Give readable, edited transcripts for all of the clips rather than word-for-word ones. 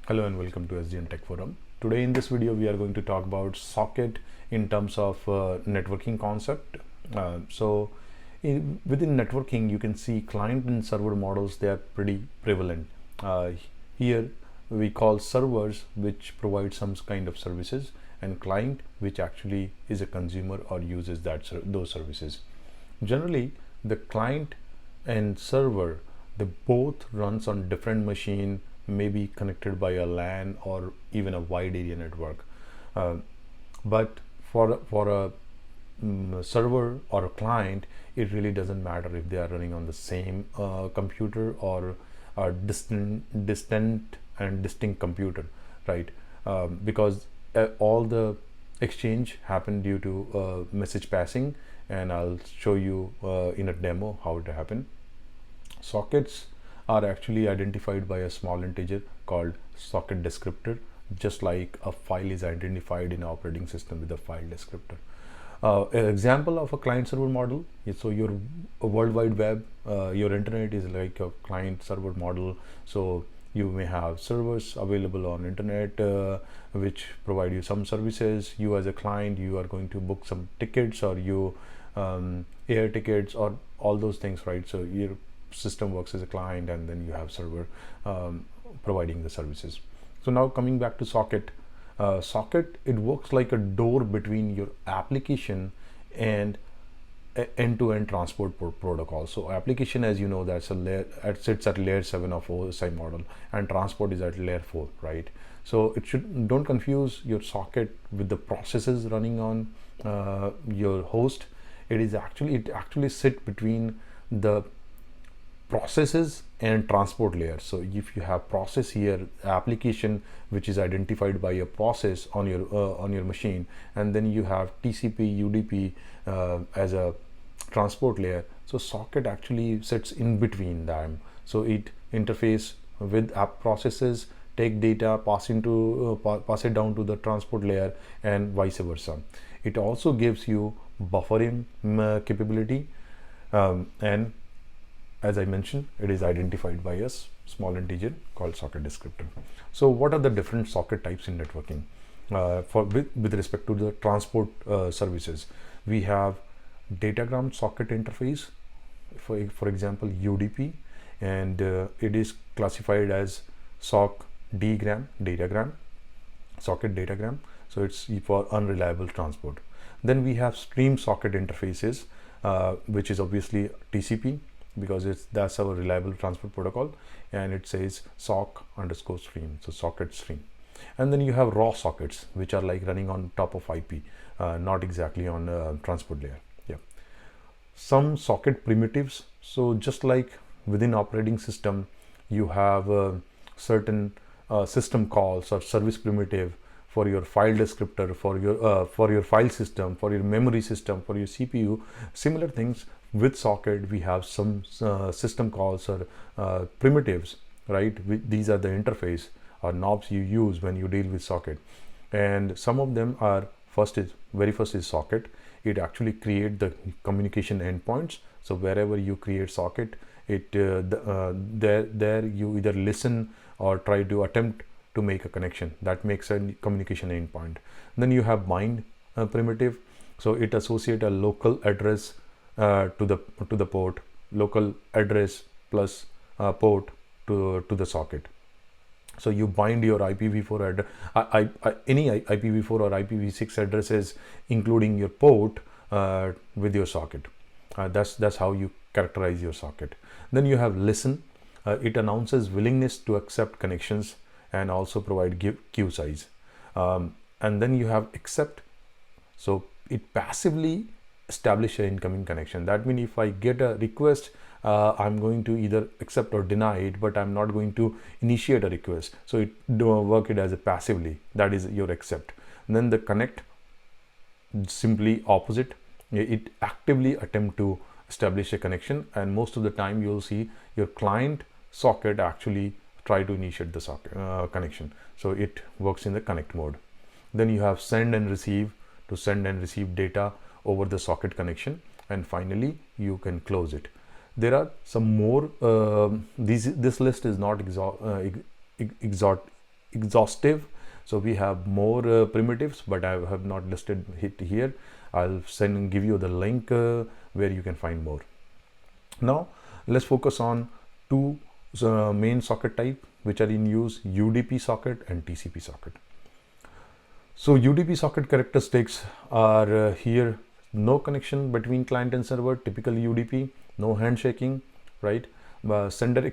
Hello and welcome to SDN Tech Forum. Today in this video we are going to talk about socket in terms of networking concept. Within networking you can see client and server models, they are pretty prevalent. Here we call servers which provide some kind of services, and client which actually is a consumer or uses those services. Generally the client and server, they both runs on different machine, maybe connected by a LAN or even a wide area network. Uh, but for a server or a client, it really doesn't matter if they are running on the same computer or a distant and distinct computer, right? Because all the exchange happen due to message passing, and I'll show you in a demo how it happened. Sockets are actually identified by a small integer called socket descriptor, just like a file is identified in an operating system with a file descriptor. An example of a client server model is, so your World Wide Web, your internet is like a client server model. So you may have servers available on internet which provide you some services. You as a client, you are going to book some tickets, or you air tickets, or all those things, right? So your system works as a client, and then you have server providing the services. So now coming back to socket. Socket, it works like a door between your application and end-to-end transport protocol. So application, as you know, that's a layer, it sits at layer 7 of OSI model, and transport is at layer 4, right? So don't confuse your socket with the processes running on your host. It actually sit between the processes and transport layer. So if you have process here, application which is identified by a process on your machine, and then you have TCP UDP as a transport layer. So socket actually sits in between them. So it interface with app processes, take data, pass it down to the transport layer, and vice versa. It also gives you buffering capability, and as I mentioned, it is identified by a small integer called socket descriptor. So what are the different socket types in networking? With respect to the transport services, we have datagram socket interface, for example UDP, and it is classified as sock datagram, socket datagram. So it's for unreliable transport. Then we have stream socket interfaces, which is obviously TCP, because that's our reliable transport protocol, and it says sock underscore stream, so socket stream. And then you have raw sockets, which are like running on top of IP, not exactly on transport layer. Yeah, some socket primitives. So just like within operating system, you have certain system calls or service primitive for your file descriptor, for your file system, for your memory system, for your CPU. Similar things with socket, we have some system calls or primitives, right? These are the interface or knobs you use when you deal with socket, and some of them are very first is socket. It actually create the communication endpoints. So wherever you create socket, it there you either listen or try to attempt to make a connection that makes a communication endpoint. Then you have bind primitive. So it associate a local address to the port, local address plus port to the socket. So you bind your IPv4 address, any IPv4 or IPv6 addresses, including your port, with your socket. That's how you characterize your socket. Then you have listen. It announces willingness to accept connections and also provide queue size. And then you have accept. So it passively establish an incoming connection. That means if I get a request, I'm going to either accept or deny it, but I'm not going to initiate a request. So it work it as a passively. That is your accept. And then the connect, simply opposite. It actively attempt to establish a connection, and most of the time you'll see your client socket actually try to initiate the socket connection. So it works in the connect mode. Then you have send and receive, to send and receive data over the socket connection, and finally you can close it. There are some more. This list is not exhaustive. So we have more primitives, but I have not listed it here. I'll give you the link where you can find more. Now let's focus on two main socket type which are in use: UDP socket and TCP socket. So UDP socket characteristics are here: no connection between client and server, typical UDP, no handshaking, right? Sender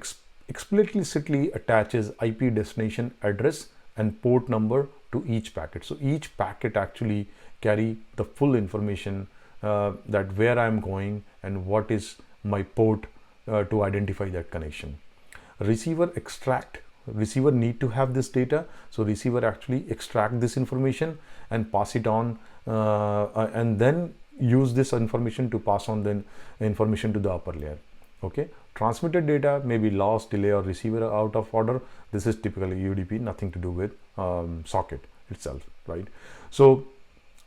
explicitly attaches IP destination address and port number to each packet. So each packet actually carry the full information that where I'm going and what is my port to identify that connection. Receiver need to have this data, so receiver actually extract this information and pass it on, and then use this information to pass on the information to the upper layer. Okay, transmitted data may be lost, delay, or receiver out of order. This is typically UDP, nothing to do with socket itself, right? So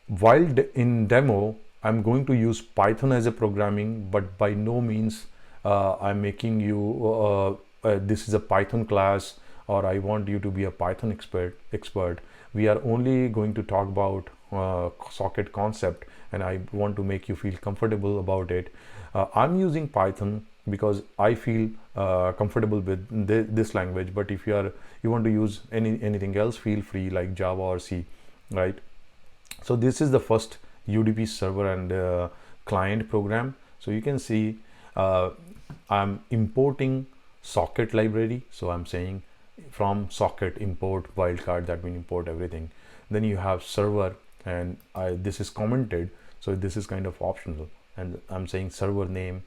while in demo I'm going to use Python as a programming, but by no means I'm making you this is a Python class, or I want you to be a Python expert. We are only going to talk about socket concept, and I want to make you feel comfortable about it. I'm using Python because I feel comfortable with this language, but if you want to use anything else, feel free, like Java or C, right? So this is the first UDP server and client program. So you can see I'm importing socket library. So I'm saying from socket import wildcard, that means import everything. Then you have server, and this is commented, so this is kind of optional, and I'm saying server name.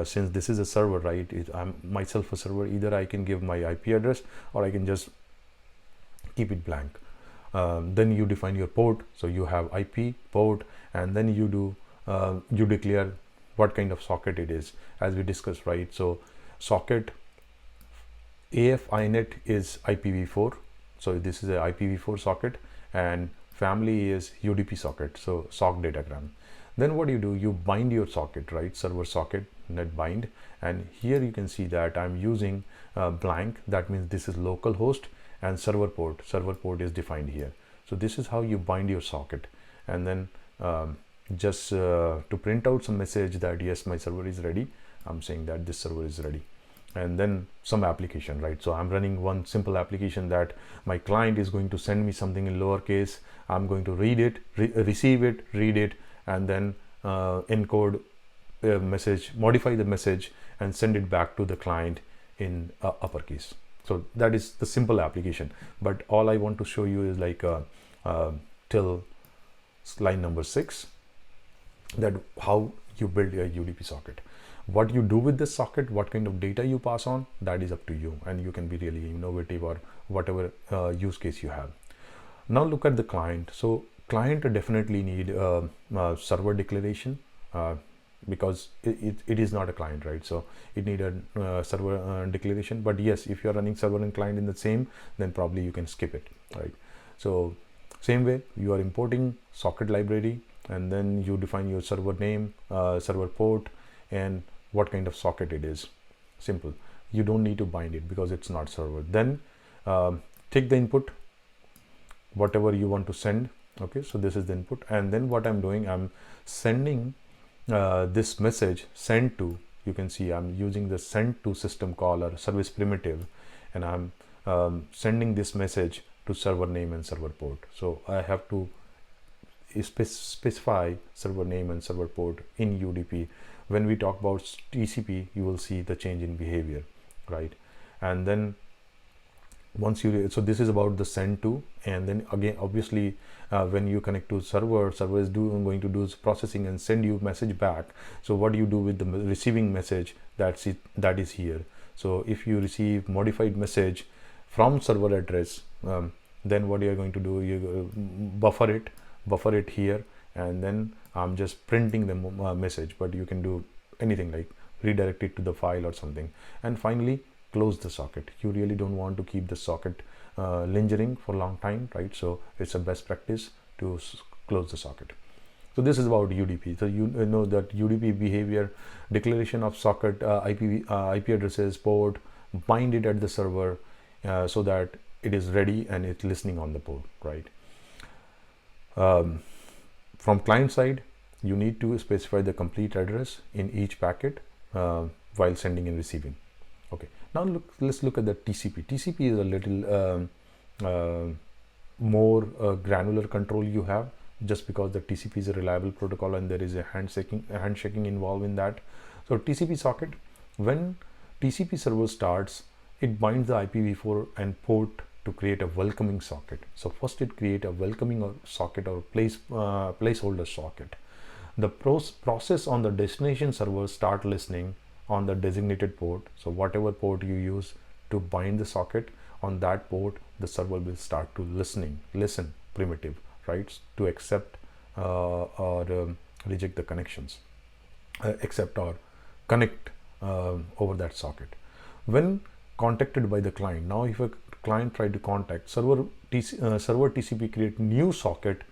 Since this is a server, right, I'm myself a server, either I can give my IP address or I can just keep it blank. Then you define your port, so you have IP, port, and then you declare what kind of socket it is, as we discussed, right? So socket AF inet is IPv4, so this is a IPv4 socket, and family is UDP socket, so sock datagram. Then what do? You bind your socket, right? Server socket net bind, and here you can see that I'm using blank, that means this is local host, and server port is defined here. So this is how you bind your socket, and then just to print out some message that yes, my server is ready, I'm saying that this server is ready. And then some application, right? So I'm running one simple application that my client is going to send me something in lowercase. I'm going to read it, receive it, read it, and then encode a message, modify the message, and send it back to the client in uppercase. So that is the simple application. But all I want to show you is like till line number 6, that how you build a UDP socket. What you do with this socket, what kind of data you pass on, that is up to you, and you can be really innovative or whatever use case you have. Now look at the client. So client definitely need server declaration because it is not a client, right? So it need a server declaration. But yes, if you're running server and client in the same, then probably you can skip it, right? So same way, you are importing socket library, and then you define your server name, server port, and what kind of socket it is. Simple. You don't need to bind it because it's not server. Then take the input, whatever you want to send. Okay, so this is the input, and then what I'm doing, I'm sending this message send to, you can see I'm using the send to system call or service primitive, and I'm sending this message to server name and server port. So I have to specify server name and server port in UDP. When we talk about TCP, you will see the change in behavior, right? And then once you, so this is about the send to, and then again, obviously, when you connect to server is going to do processing and send you message back. So what do you do with the receiving message? That is here. So if you receive modified message from server address, then what you are going to do, you buffer it here, and then I'm just printing the message, but you can do anything like redirect it to the file or something. And finally, close the socket. You really don't want to keep the socket lingering for a long time, right? So it's a best practice to close the socket. So this is about UDP. So you know that UDP behavior, declaration of socket, IP addresses, port, bind it at the server so that it is ready and it's listening on the port, right? From client side, you need to specify the complete address in each packet while sending and receiving. Okay, now let's look at the TCP. TCP is a little more granular control you have, just because the TCP is a reliable protocol and there is a handshaking involved in that. So TCP socket, when TCP server starts, it binds the IPv4 and port to create a welcoming socket. So first it create a welcoming socket or placeholder socket. The process on the destination server start listening on the designated port. So whatever port you use to bind the socket, on that port the server will start to listen primitive, right, to accept or reject the connections, accept or connect over that socket. When contacted by the client, now if a client try to contact server TCP create new socket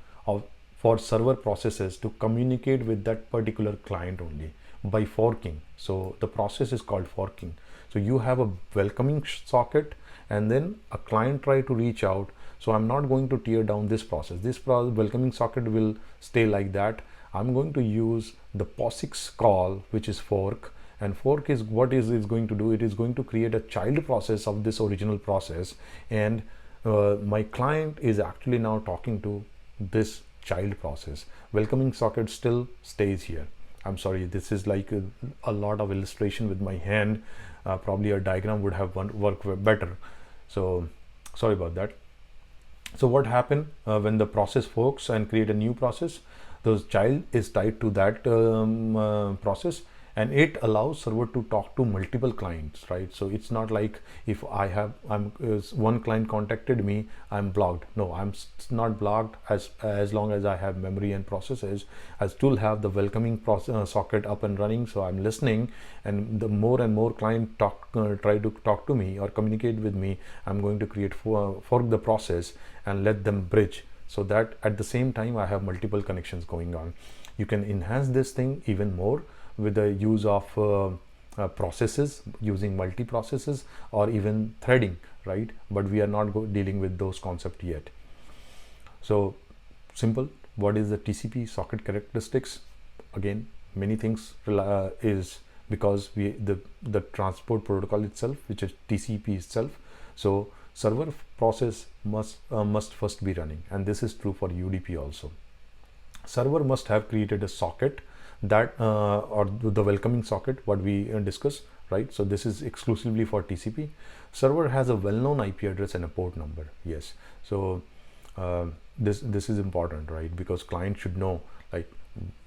for server processes to communicate with that particular client only by forking. So the process is called forking. So you have a welcoming socket and then a client try to reach out. So I'm not going to tear down this process. This welcoming socket will stay like that. I'm going to use the POSIX call, which is fork. And fork is what is going to do? It is going to create a child process of this original process, and my client is actually now talking to this child process. Welcoming socket still stays here. I'm sorry, this is like a lot of illustration with my hand. Probably a diagram would have worked better. So sorry about that. So what happened when the process forks and create a new process? The child is tied to that process, and it allows server to talk to multiple clients, right? So it's not like if one client contacted me, I'm blocked. No, I'm not blocked as long as I have memory and processes. I still have the welcoming socket up and running, so I'm listening, and the more and more client try to talk to me or communicate with me, I'm going to create fork the process and let them bridge, so that at the same time I have multiple connections going on. You can enhance this thing even more with the use of processes, using multi-processes or even threading, right? But we are not dealing with those concepts yet. So simple, what is the TCP socket characteristics? Again, many things is because the transport protocol itself, which is TCP itself. So server process must first be running, and this is true for UDP also. Server must have created a socket that or the welcoming socket, what we discussed, right? So this is exclusively for TCP. Server has a well-known IP address and a port number. Yes, so this is important, right? Because client should know like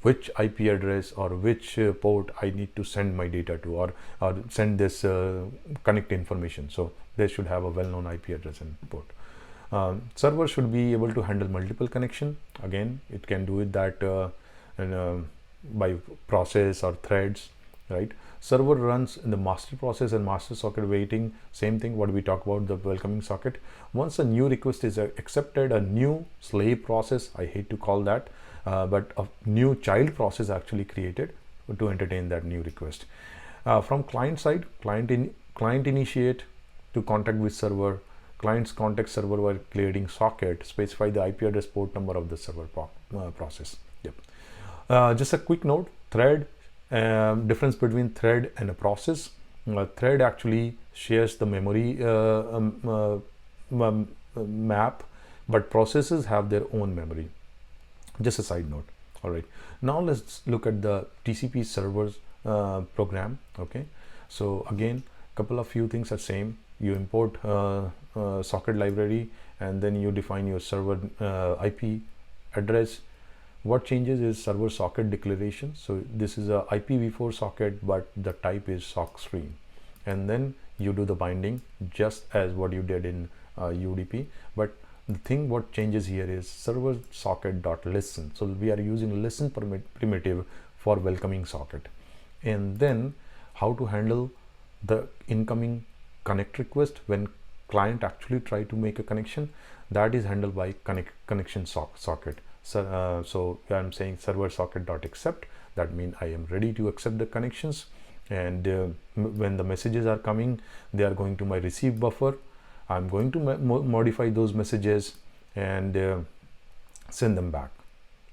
which IP address or which port I need to send my data to, or send this connect information. So they should have a well-known IP address and port. Server should be able to handle multiple connection. Again, it can do it that by process or threads, right? Server runs in the master process and master socket waiting. Same thing what we talk about the welcoming socket. Once a new request is accepted, a new slave process, I hate to call that, but a new child process actually created to entertain that new request. From client side, client initiate to contact with server. Clients contact server while creating socket, specify the IP address, port number of the server process. Yep. Just a quick note, thread, difference between thread and a process. Thread actually shares the memory map, but processes have their own memory. Just a side note. All right, now let's look at the TCP servers program. Okay, so again, couple of few things are same. You import socket library, and then you define your server IP address. What changes is server socket declaration. So this is a IPv4 socket, but the type is sock stream, and then you do the binding just as what you did in UDP. But the thing what changes here is server socket dot listen. So we are using listen primitive for welcoming socket, and then how to handle the incoming connect request when client actually try to make a connection. That is handled by connection socket. So I'm saying server socket dot accept. That means I am ready to accept the connections, and when the messages are coming, they are going to my receive buffer. I'm going to modify those messages and send them back.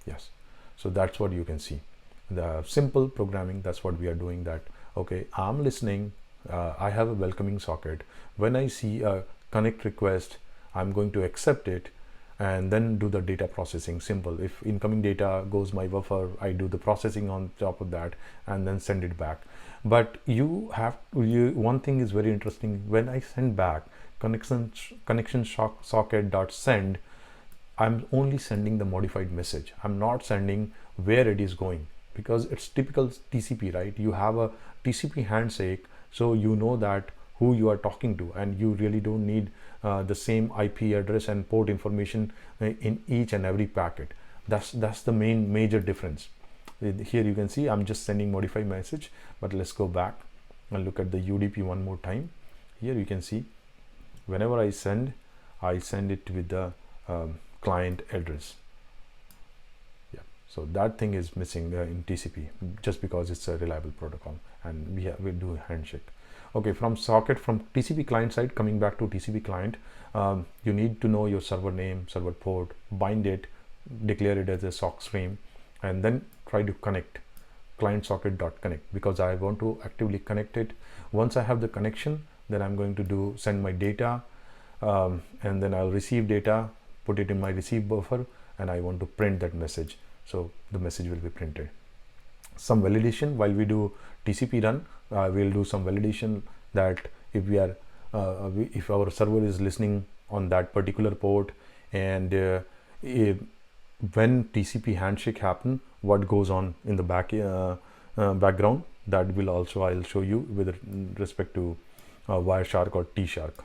Yes, so that's what you can see. The simple programming, that's what we are doing. That okay, I'm listening, I have a welcoming socket. When I see a connect request, I'm going to accept it and then do the data processing. Simple. If incoming data goes my buffer, I do the processing on top of that and then send it back. But one thing is very interesting. When I send back connection socket dot send, I'm only sending the modified message. I'm not sending where it is going, because it's typical TCP, right? You have a TCP handshake, so you know that who you are talking to, and you really don't need the same IP address and port information in each and every packet. That's the major difference. Here you can see I'm just sending modified message, but let's go back and look at the UDP one more time. Here you can see whenever I send it with the client address. Yeah, so that thing is missing in TCP, just because it's a reliable protocol and we do a handshake. Okay, from TCP client side, coming back to TCP client, you need to know your server name, server port, bind it, declare it as a sock stream, and then try to connect client socket dot connect, because I want to actively connect it. Once I have the connection, then I'm going to send my data, and then I'll receive data, put it in my receive buffer, and I want to print that message. So the message will be printed. Some validation while we do TCP run, we'll do some validation that if we are if our server is listening on that particular port, and when TCP handshake happen, what goes on in the background, that will also I'll show you with respect to Wireshark or T-Shark.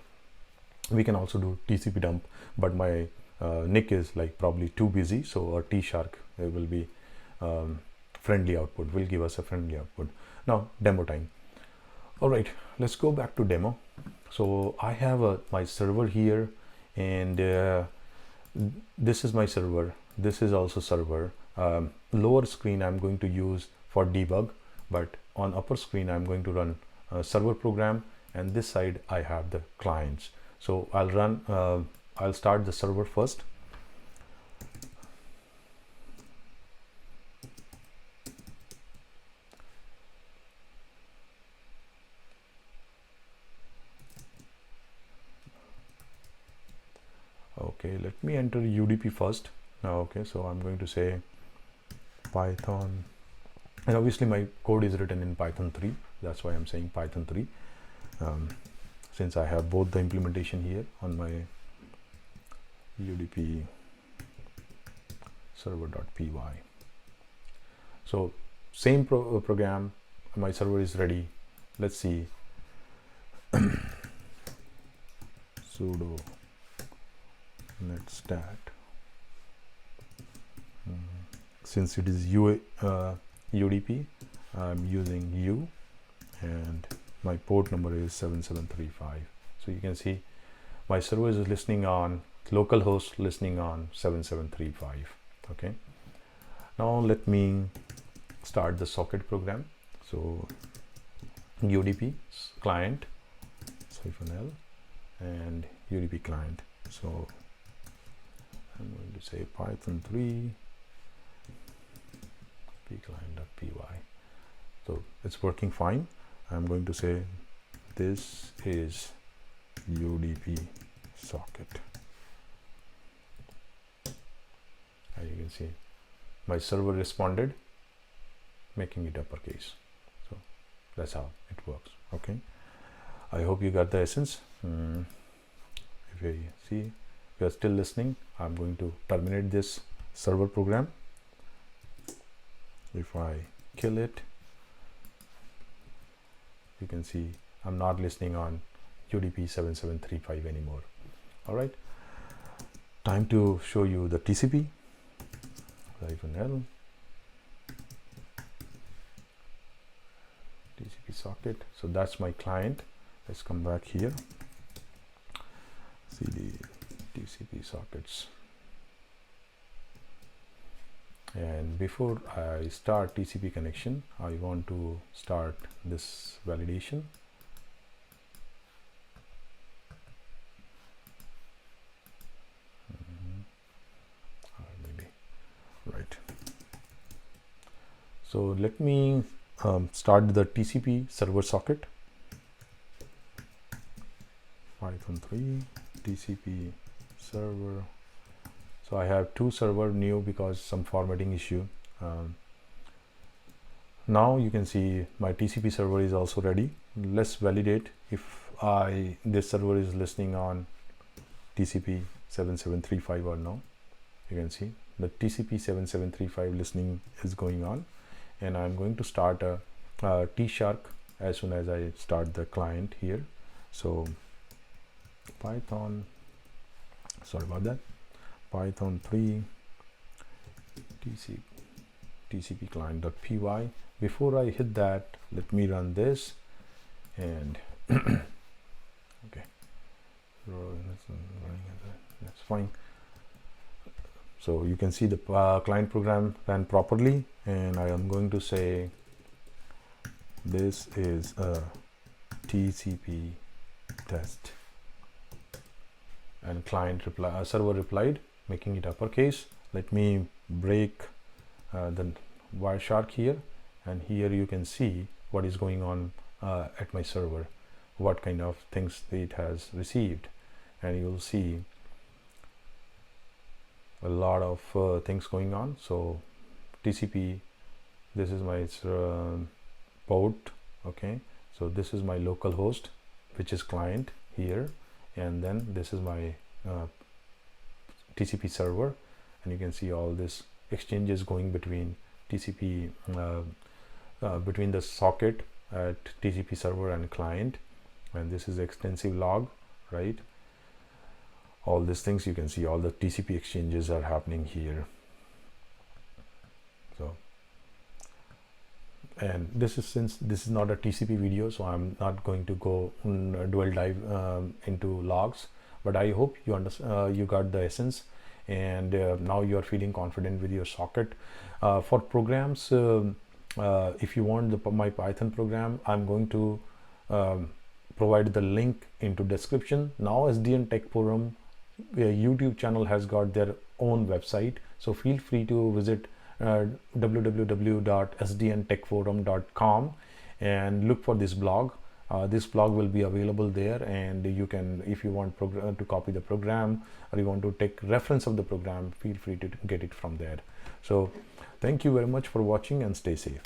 We can also do TCP dump, but my NIC is like probably too busy, so a T-Shark will be friendly output, will give us a friendly output. Now demo time. All right, let's go back to demo. So I have my server here, and this is my server, this is also server. Lower screen I'm going to use for debug, but on upper screen I'm going to run a server program, and this side I have the clients. So I'll start the server first. Okay, let me enter UDP first. Okay, so I'm going to say Python, and obviously my code is written in Python 3, that's why I'm saying Python 3, since I have both the implementation here on my UDP server.py. So same program, my server is ready. Let's see. Sudo netstat. Since it is UDP, I'm using U, and my port number is 7735. So you can see my server is listening on localhost, listening on 7735. Okay, now let me start the socket program. So UDP client -L and UDP client. So I'm going to say Python 3 pclient.py. So it's working fine. I'm going to say this is UDP socket. As you can see, my server responded, making it uppercase. So that's how it works. Okay, I hope you got the essence. If you see, if you are still listening, I'm going to terminate this server program. If I kill it, you can see I'm not listening on UDP 7735 anymore. All right, time to show you the TCP -L TCP socket. So that's my client. Let's come back here, CD TCP sockets. And before I start TCP connection, I want to start this validation. So let me start the TCP server socket. Python 3 TCP server. So I have two server new because some formatting issue. Now you can see my TCP server is also ready. Let's validate if this server is listening on TCP 7735 or no. You can see the TCP 7735 listening is going on, and I'm going to start a T-Shark as soon as I start the client here. So Python, sorry about that, Python 3 TCP client.py. Before I hit that, let me run this, and okay, that's fine. So you can see the client program ran properly, and I am going to say this is a TCP test, and server replied, making it uppercase. Let me break the Wireshark here, and here you can see what is going on at my server, what kind of things it has received, and you'll see a lot of things going on. So TCP, this is my port, okay, so this is my local host, which is client here, and then this is my TCP server, and you can see all this exchanges going between TCP between the socket at TCP server and client, and this is extensive log, right? All these things, you can see all the TCP exchanges are happening here. So, and this is, since this is not a TCP video, so I'm not going to go dual dive into logs, but I hope you understand, you got the essence, and now you are feeling confident with your socket. For programs, if you want my Python program, I'm going to provide the link into description. Now SDN Tech Forum YouTube channel has got their own website, so feel free to visit www.sdntechforum.com and look for this blog. This blog will be available there, and you can, if you want to copy the program, or you want to take reference of the program, feel free to get it from there. So thank you very much for watching, and stay safe.